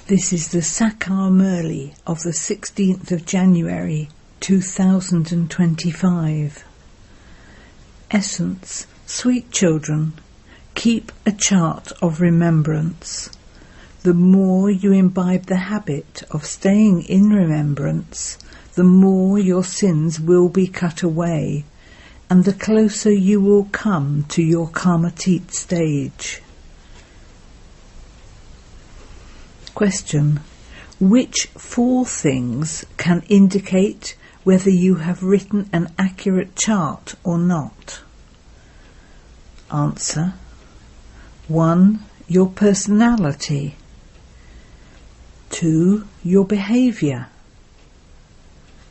This is the Sakar Murli of the 16th of January 2025. Essence: sweet children, keep a chart of remembrance. The more you imbibe the habit of staying in remembrance, the more your sins will be cut away, and the closer you will come to your karmatit stage. Question: which 4 things can indicate whether you have written an accurate chart or not? Answer: 1. Your personality. 2. Your behaviour.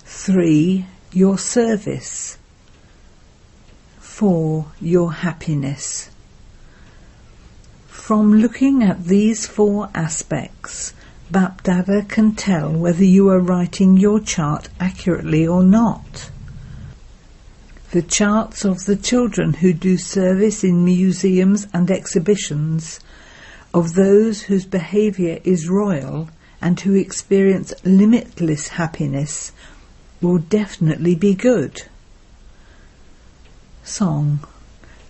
3. Your service. 4. Your happiness. From looking at these 4 aspects, Bapdada can tell whether you are writing your chart accurately or not. The charts of the children who do service in museums and exhibitions, of those whose behaviour is royal and who experience limitless happiness, will definitely be good. Song: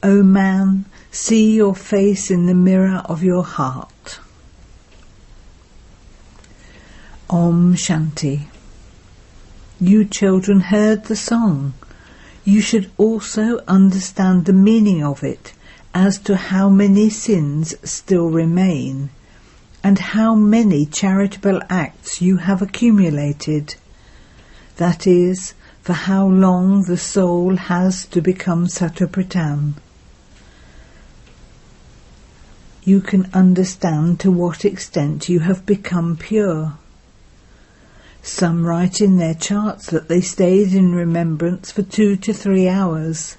O man, see your face in the mirror of your heart. Om Shanti. You children heard the song. You should also understand the meaning of it as to how many sins still remain, and how many charitable acts you have accumulated. That is, for how long the soul has to become Satopratam. You can understand to what extent you have become pure. Some write in their charts that they stayed in remembrance for 2 to 3 hours,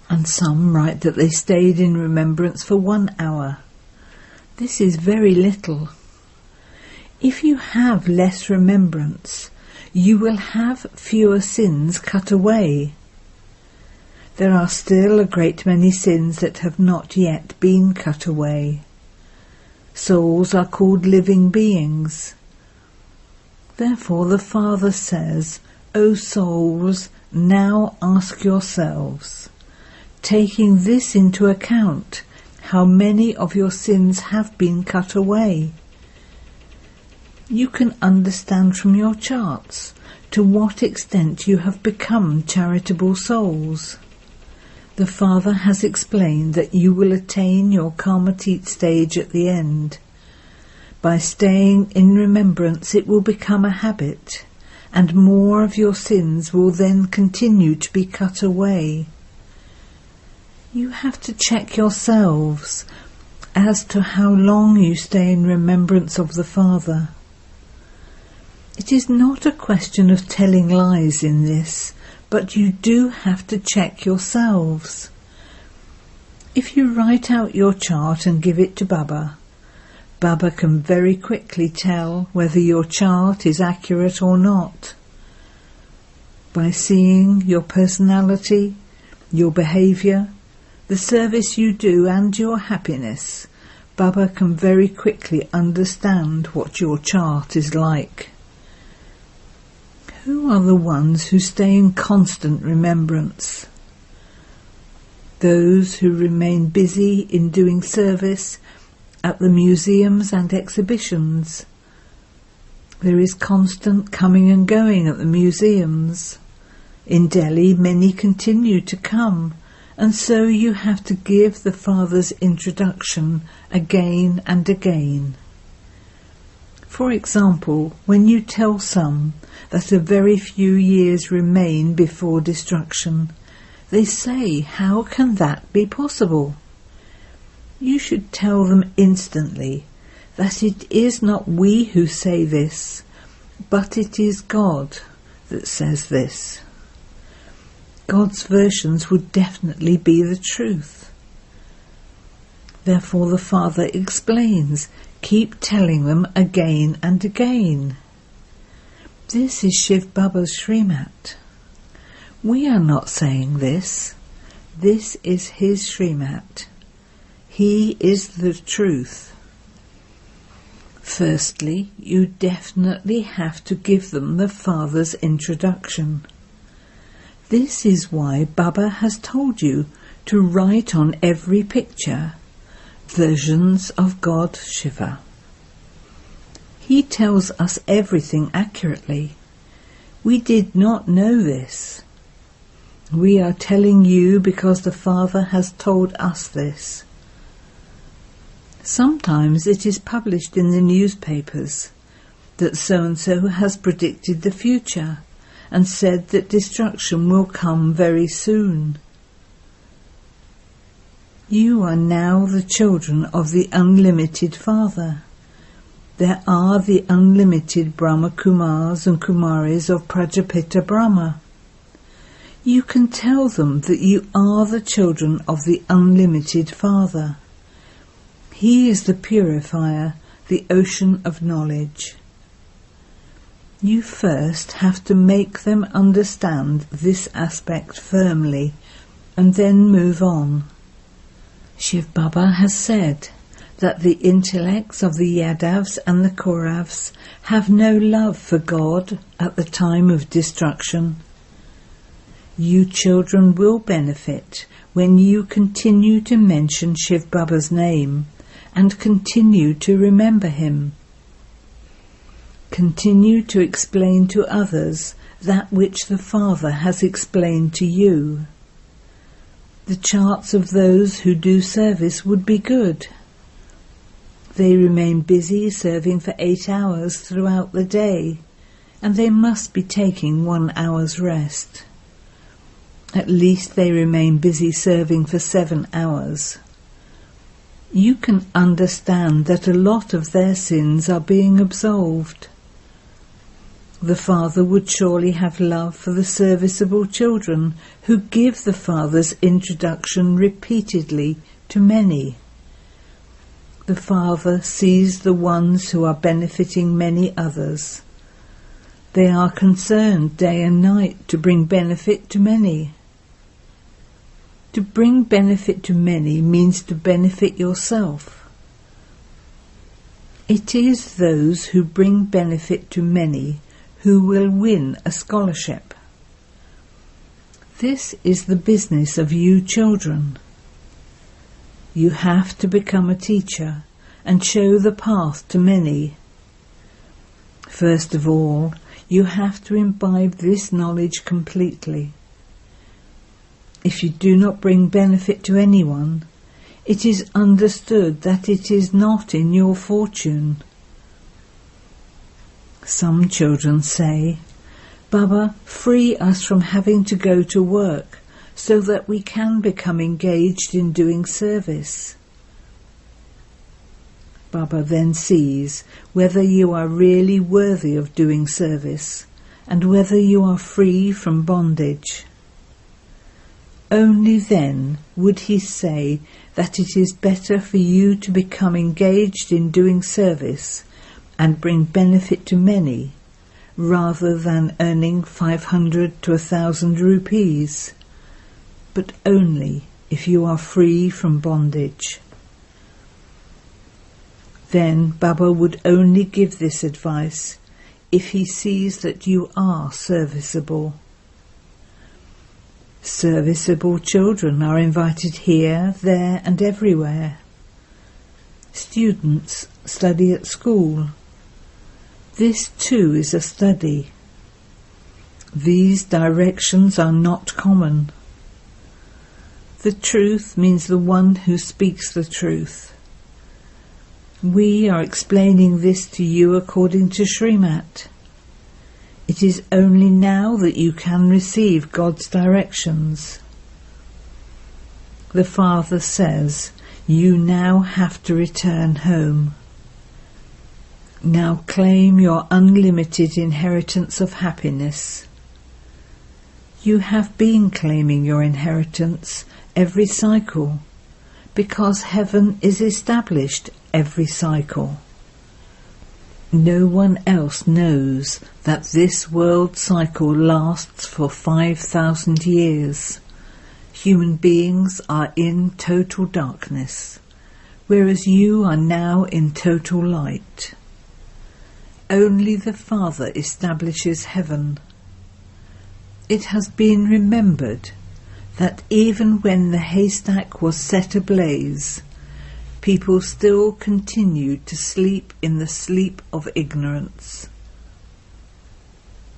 and some write that they stayed in remembrance for 1 hour. This is very little. If you have less remembrance, you will have fewer sins cut away. There are still a great many sins that have not yet been cut away. Souls are called living beings. Therefore the Father says, O souls, now ask yourselves, taking this into account, how many of your sins have been cut away. You can understand from your charts to what extent you have become charitable souls. The Father has explained that you will attain your karmatit stage at the end. By staying in remembrance it will become a habit, and more of your sins will then continue to be cut away. You have to check yourselves as to how long you stay in remembrance of the Father. It is not a question of telling lies in this, but you do have to check yourselves. If you write out your chart and give it to Baba, Baba can very quickly tell whether your chart is accurate or not. By seeing your personality, your behaviour, the service you do and your happiness, Baba can very quickly understand what your chart is like. Who are the ones who stay in constant remembrance? Those who remain busy in doing service at the museums and exhibitions. There is constant coming and going at the museums. In Delhi many continue to come, and so you have to give the Father's introduction again and again. For example, when you tell some that a very few years remain before destruction, they say, how can that be possible? You should tell them instantly that it is not we who say this, but it is God that says this. God's versions would definitely be the truth. Therefore the Father explains, keep telling them again and again. This is Shiv Baba's Srimat. We are not saying this. This is his Srimat. He is the truth. Firstly, you definitely have to give them the Father's introduction. This is why Baba has told you to write on every picture, versions of God Shiva. He tells us everything accurately. We did not know this. We are telling you because the Father has told us this. Sometimes it is published in the newspapers that so-and-so has predicted the future and said that destruction will come very soon. You are now the children of the unlimited Father. There are the unlimited Brahma Kumars and Kumaris of Prajapita Brahma. You can tell them that you are the children of the unlimited Father. He is the purifier, the ocean of knowledge. You first have to make them understand this aspect firmly and then move on. Shiv Baba has said that the intellects of the Yadavs and the Kauravs have no love for God at the time of destruction. You children will benefit when you continue to mention Shiv Baba's name and continue to remember him. Continue to explain to others that which the Father has explained to you. The charts of those who do service would be good. They remain busy serving for 8 hours throughout the day, and they must be taking 1 hour's rest. At least they remain busy serving for 7 hours. You can understand that a lot of their sins are being absolved. The Father would surely have love for the serviceable children who give the Father's introduction repeatedly to many. The Father sees the ones who are benefiting many others. They are concerned day and night to bring benefit to many. To bring benefit to many means to benefit yourself. It is those who bring benefit to many who will win a scholarship. This is the business of you children. You have to become a teacher and show the path to many. First of all, you have to imbibe this knowledge completely. If you do not bring benefit to anyone, it is understood that it is not in your fortune. Some children say, "Baba, free us from having to go to work so that we can become engaged in doing service." Baba then sees whether you are really worthy of doing service and whether you are free from bondage. Only then would he say that it is better for you to become engaged in doing service and bring benefit to many, rather than earning 500 to 1,000 rupees, but only if you are free from bondage. Then Baba would only give this advice if he sees that you are serviceable. Serviceable children are invited here, there and everywhere. Students study at school. This too is a study. These directions are not common. The truth means the one who speaks the truth. We are explaining this to you according to Srimat. It is only now that you can receive God's directions. The Father says, you now have to return home. Now claim your unlimited inheritance of happiness. You have been claiming your inheritance every cycle, because heaven is established every cycle. No one else knows that this world cycle lasts for 5,000 years. Human beings are in total darkness, whereas you are now in total light. only the Father establishes heaven. It has been remembered that even when the haystack was set ablaze, people still continued to sleep in the sleep of ignorance.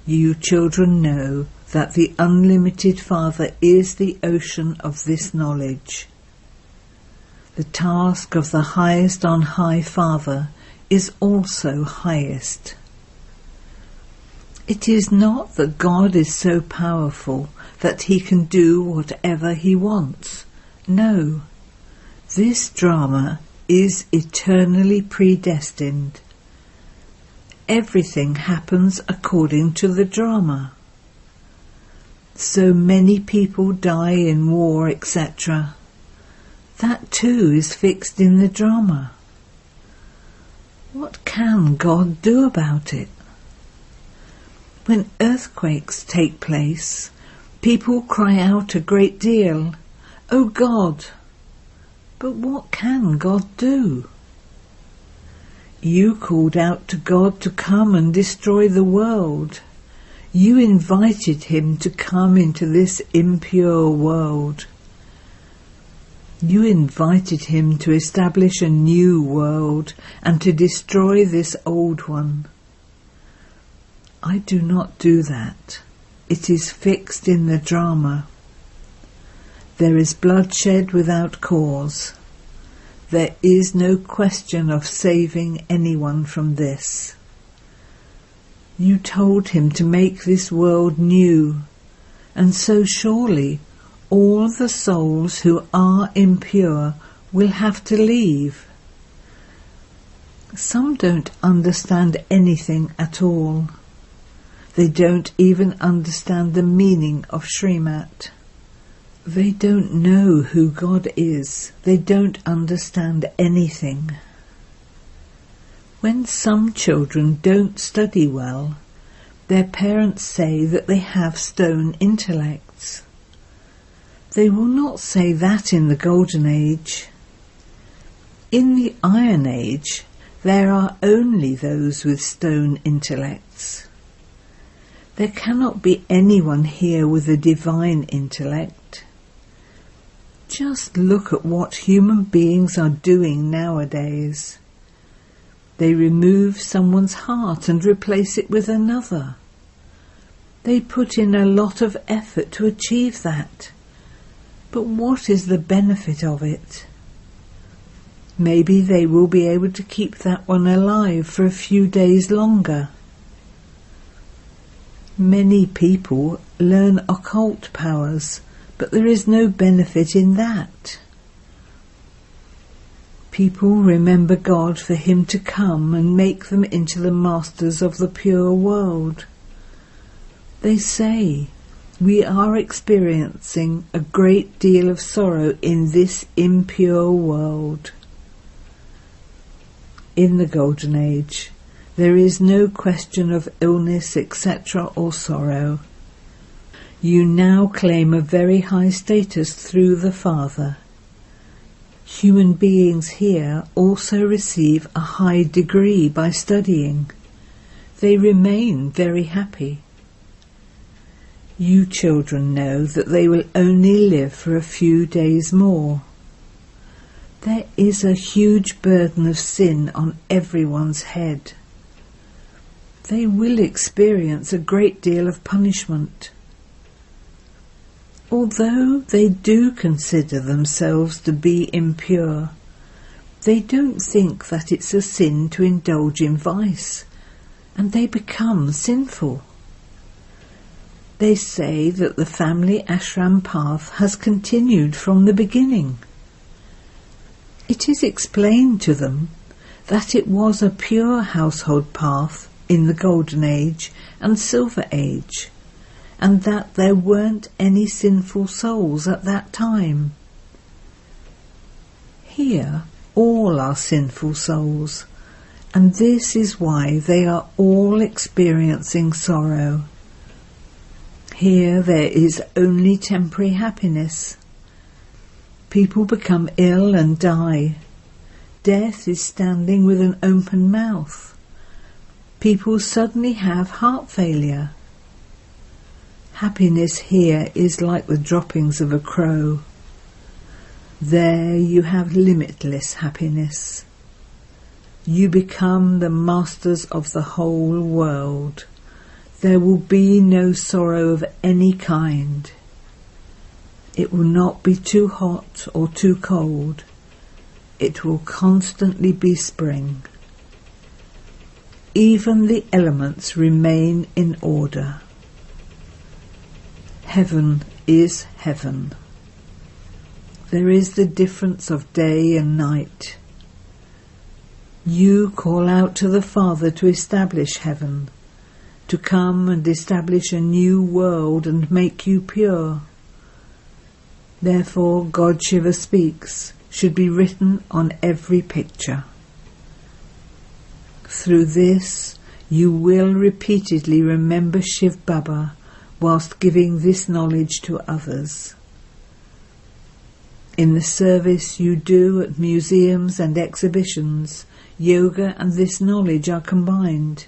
You children know that the unlimited Father is the ocean of this knowledge. The task of the highest on high Father is also highest. It is not that God is so powerful that he can do whatever he wants. No, this drama is eternally predestined. Everything happens according to the drama. So many people die in war, etc. That too is fixed in the drama. What can God do about it? When earthquakes take place, people cry out a great deal, "Oh God!" But what can God do? You called out to God to come and destroy the world. You invited him to come into this impure world. You invited him to establish a new world and to destroy this old one. I do not do that. It is fixed in the drama. There is bloodshed without cause. There is no question of saving anyone from this. You told him to make this world new, and so surely all the souls who are impure will have to leave. Some don't understand anything at all. They don't even understand the meaning of Srimat. They don't know who God is. They don't understand anything. When some children don't study well, their parents say that they have stone intellects. They will not say that in the Golden Age. In the Iron Age, there are only those with stone intellects. There cannot be anyone here with a divine intellect. Just look at what human beings are doing nowadays. They remove someone's heart and replace it with another. They put in a lot of effort to achieve that. But what is the benefit of it? Maybe they will be able to keep that one alive for a few days longer. Many people learn occult powers, but there is no benefit in that. People remember God for him to come and make them into the masters of the pure world. They say, we are experiencing a great deal of sorrow in this impure world. In the Golden Age, there is no question of illness, etc. or sorrow. You now claim a very high status through the Father. Human beings here also receive a high degree by studying. They remain very happy. You children know that they will only live for a few days more. There is a huge burden of sin on everyone's head. They will experience a great deal of punishment. Although they do consider themselves to be impure, they don't think that it's a sin to indulge in vice, and they become sinful. They say that the family ashram path has continued from the beginning. It is explained to them that it was a pure household path in the Golden Age and Silver Age, and that there weren't any sinful souls at that time. Here all are sinful souls, and this is why they are all experiencing sorrow. Here there is only temporary happiness. People become ill and die. Death is standing with an open mouth. people suddenly have heart failure. Happiness here is like the droppings of a crow. There you have limitless happiness. You become the masters of the whole world. There will be no sorrow of any kind. It will not be too hot or too cold. It will constantly be spring. Even the elements remain in order. Heaven is heaven. There is the difference of day and night. You call out to the Father to establish heaven, to come and establish a new world and make you pure. Therefore, God Shiva speaks should be written on every picture. Through this, you will repeatedly remember Shiv Baba whilst giving this knowledge to others. In the service you do at museums and exhibitions, yoga and this knowledge are combined.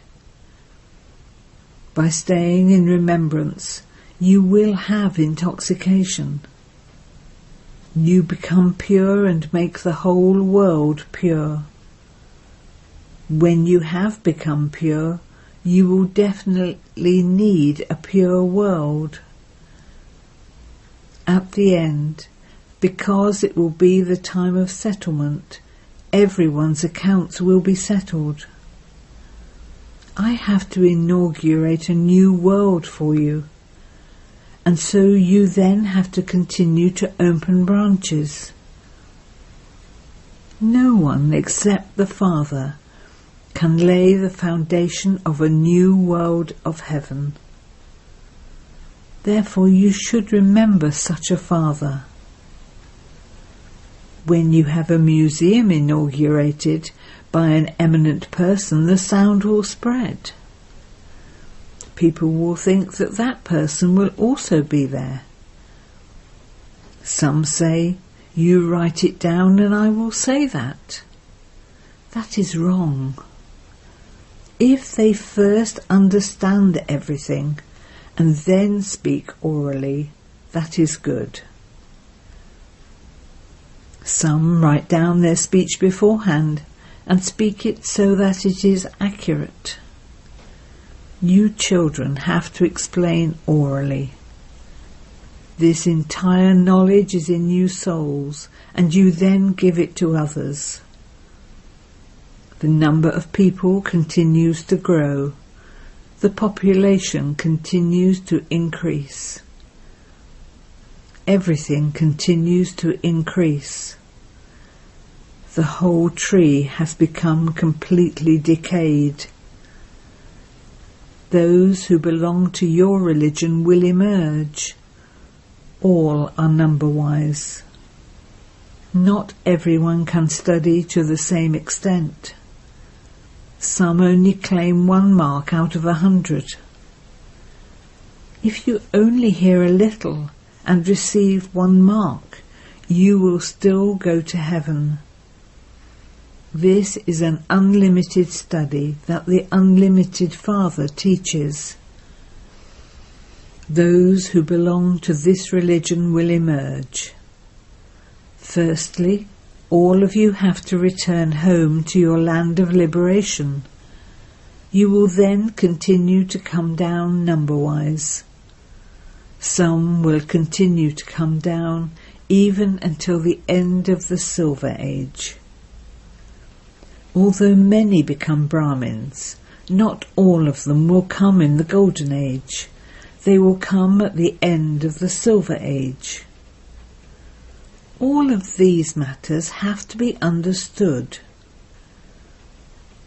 By staying in remembrance, you will have intoxication. You become pure and make the whole world pure. When you have become pure, you will definitely need a pure world. At the end, because it will be the time of settlement, everyone's accounts will be settled. I have to inaugurate a new world for you, and so you then have to continue to open branches. No one except the Father can lay the foundation of a new world of heaven. Therefore you should remember such a Father. When you have a museum inaugurated by an eminent person, the sound will spread. People will think that that person will also be there. Some say, "You write it down and I will say that." That is wrong. If they first understand everything and then speak orally, that is good. Some write down their speech beforehand and speak it so that it is accurate. You children have to explain orally. This entire knowledge is in you souls, and you then give it to others. The number of people continues to grow. The population continues to increase. Everything continues to increase. The whole tree has become completely decayed. Those who belong to your religion will emerge. All are number-wise. Not everyone can study to the same extent. Some only claim 1 mark out of 100. If you only hear a little and receive 1 mark, you will still go to heaven. This is an unlimited study that the unlimited Father teaches. Those who belong to this religion will emerge. Firstly, all of you have to return home to your land of liberation. You will then continue to come down number-wise. Some will continue to come down even until the end of the Silver Age. Although many become Brahmins, not all of them will come in the Golden Age. They will come at the end of the Silver Age. All of these matters have to be understood.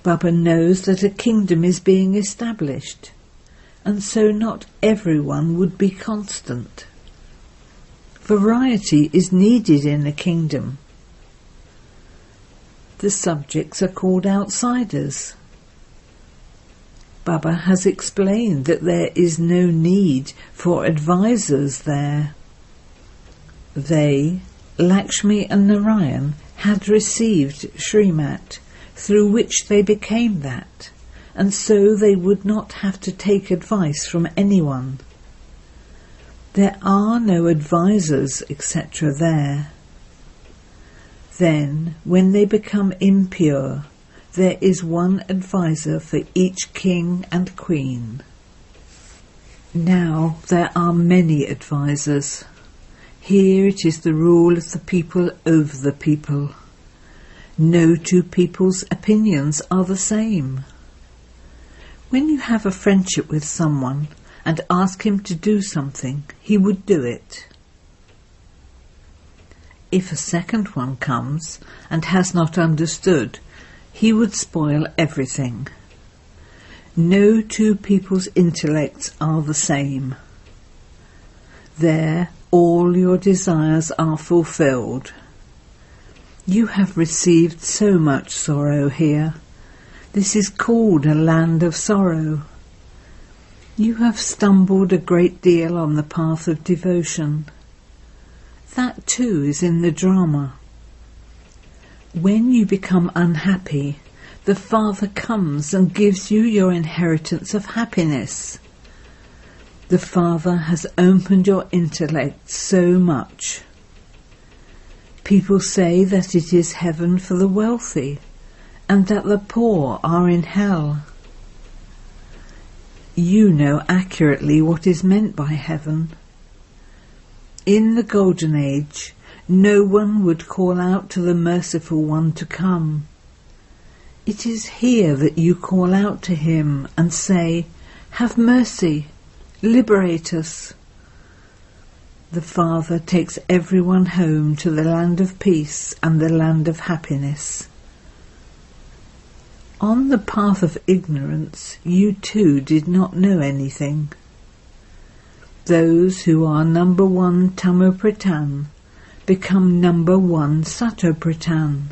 Baba knows that a kingdom is being established, and so not everyone would be constant. Variety is needed in a kingdom. The subjects are called outsiders. Baba has explained that there is no need for advisors there. They, Lakshmi and Narayan, had received Srimat, through which they became that, and so they would not have to take advice from anyone. There are no advisors, etc. there. Then, when they become impure, there is one advisor for each king and queen. Now there are many advisors. Here it is the rule of the people over the people. No two people's opinions are the same. When you have a friendship with someone and ask him to do something, he would do it. If a second one comes and has not understood, he would spoil everything. No two people's intellects are the same. There, all your desires are fulfilled. You have received so much sorrow here. This is called a land of sorrow. You have stumbled a great deal on the path of devotion. That too is in the drama. When you become unhappy, the Father comes and gives you your inheritance of happiness. The Father has opened your intellect so much. People say that it is heaven for the wealthy, and that the poor are in hell. You know accurately what is meant by heaven. In the Golden Age, no one would call out to the Merciful One to come. It is here that you call out to him and say, "Have mercy, liberate us." The Father takes everyone home to the land of peace and the land of happiness. On the path of ignorance, you too did not know anything. Those who are number 1 Tamopratan become number 1 Satopratan.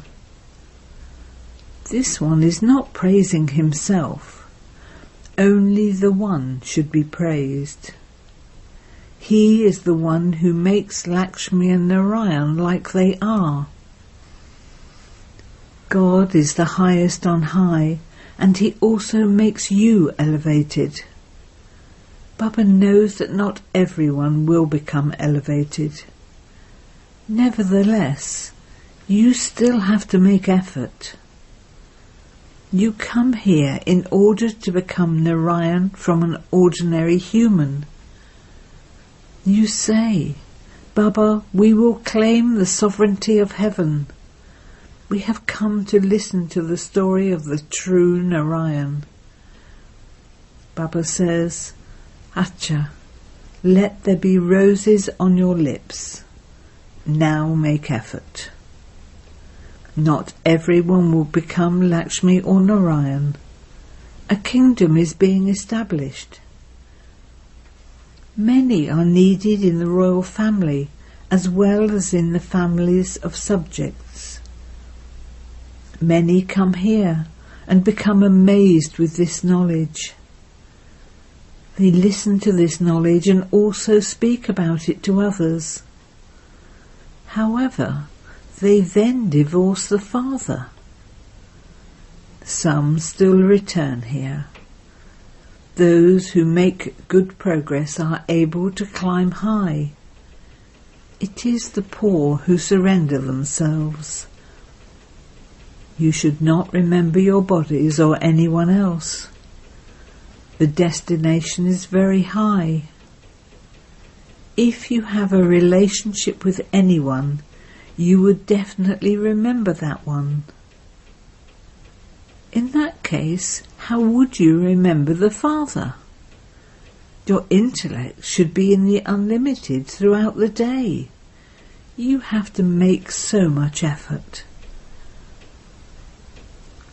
This one is not praising himself. Only the One should be praised. He is the one who makes Lakshmi and Narayan like they are. God is the highest on high, and he also makes you elevated. Baba knows that not everyone will become elevated. Nevertheless, you still have to make effort. You come here in order to become Narayan from an ordinary human. You say, "Baba, we will claim the sovereignty of heaven. We have come to listen to the story of the true Narayan." Baba says, "Acha, let there be roses on your lips. Now make effort." Not everyone will become Lakshmi or Narayan. A kingdom is being established. Many are needed in the royal family as well as in the families of subjects. Many come here and become amazed with this knowledge. They listen to this knowledge and also speak about it to others. However, they then divorce the Father. Some still return here. Those who make good progress are able to climb high. It is the poor who surrender themselves. You should not remember your bodies or anyone else. The destination is very high. If you have a relationship with anyone, you would definitely remember that one. In that case, how would you remember the Father? Your intellect should be in the unlimited throughout the day. You have to make so much effort.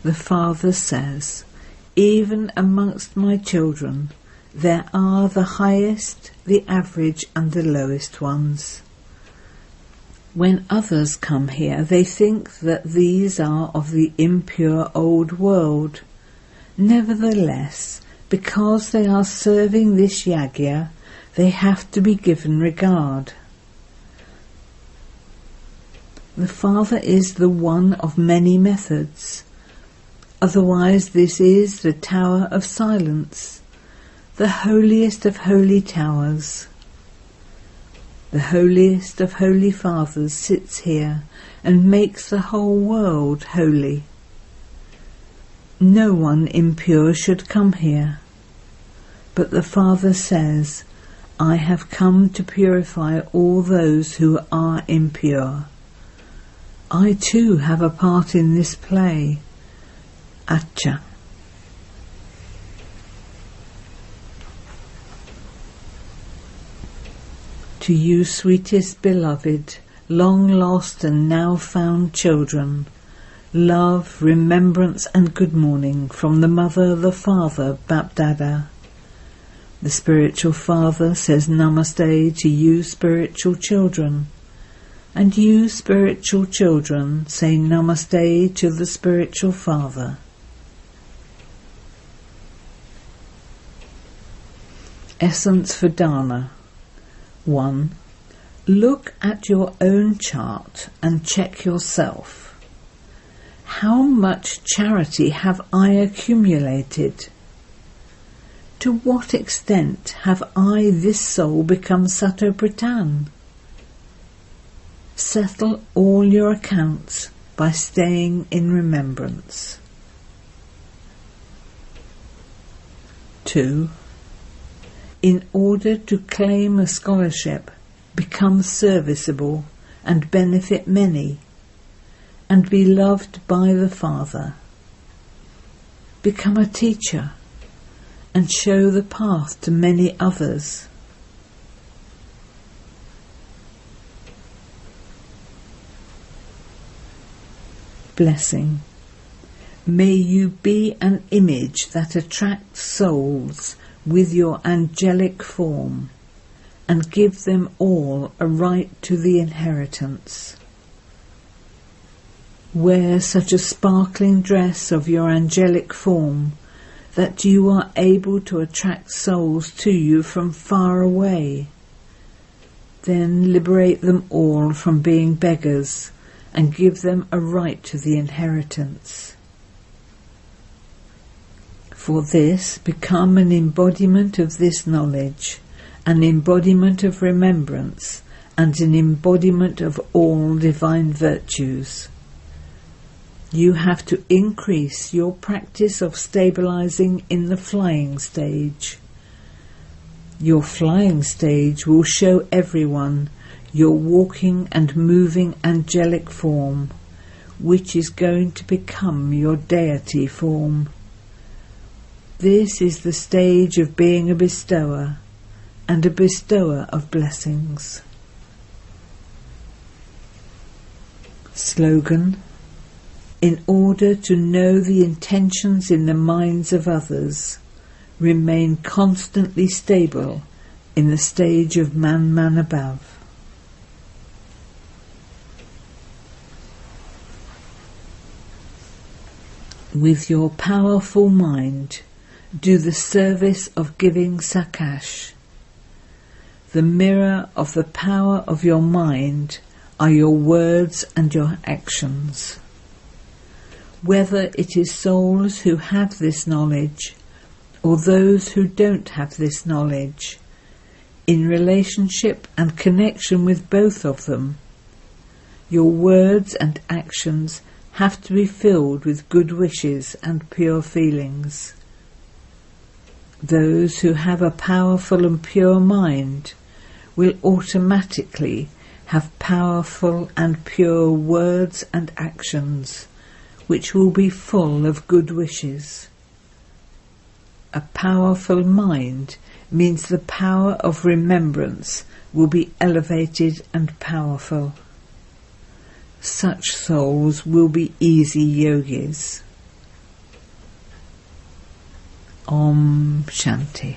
The Father says, "Even amongst my children, there are the highest, the average and the lowest ones." When others come here, they think that these are of the impure old world. Nevertheless, because they are serving this yagya, they have to be given regard. The Father is the one of many methods. Otherwise, this is the Tower of Silence, the holiest of holy towers. The holiest of holy fathers sits here and makes the whole world holy. No one impure should come here, but the Father says, I have come to purify all those who are impure. I too have a part in this play. Acha. To you, sweetest beloved, long lost and now found children, love, remembrance and good morning from the Mother, the Father, Bapdada. The spiritual Father says Namaste to you, spiritual children, and you, spiritual children, say Namaste to the spiritual Father. Essence for Dana. 1. Look at your own chart and check yourself. How much charity have I accumulated? To what extent have I, this soul, become Satopritan? Settle all your accounts by staying in remembrance. 2. In order to claim a scholarship, become serviceable and benefit many, and be loved by the Father. Become a teacher and show the path to many others. Blessing. May you be an image that attracts souls with your angelic form, and give them all a right to the inheritance. Wear such a sparkling dress of your angelic form that you are able to attract souls to you from far away. Then liberate them all from being beggars and give them a right to the inheritance. For this, become an embodiment of this knowledge, an embodiment of remembrance, and an embodiment of all divine virtues. You have to increase your practice of stabilizing in the flying stage. Your flying stage will show everyone your walking and moving angelic form, which is going to become your deity form. This is the stage of being a bestower, and a bestower of blessings. Slogan. In order to know the intentions in the minds of others, remain constantly stable in the stage of man above. With your powerful mind, do the service of giving Sakash. The mirror of the power of your mind are your words and your actions. Whether it is souls who have this knowledge or those who don't have this knowledge, in relationship and connection with both of them, your words and actions have to be filled with good wishes and pure feelings. Those who have a powerful and pure mind will automatically have powerful and pure words and actions, which will be full of good wishes. A powerful mind means the power of remembrance will be elevated and powerful. Such souls will be easy yogis. Om Shanti.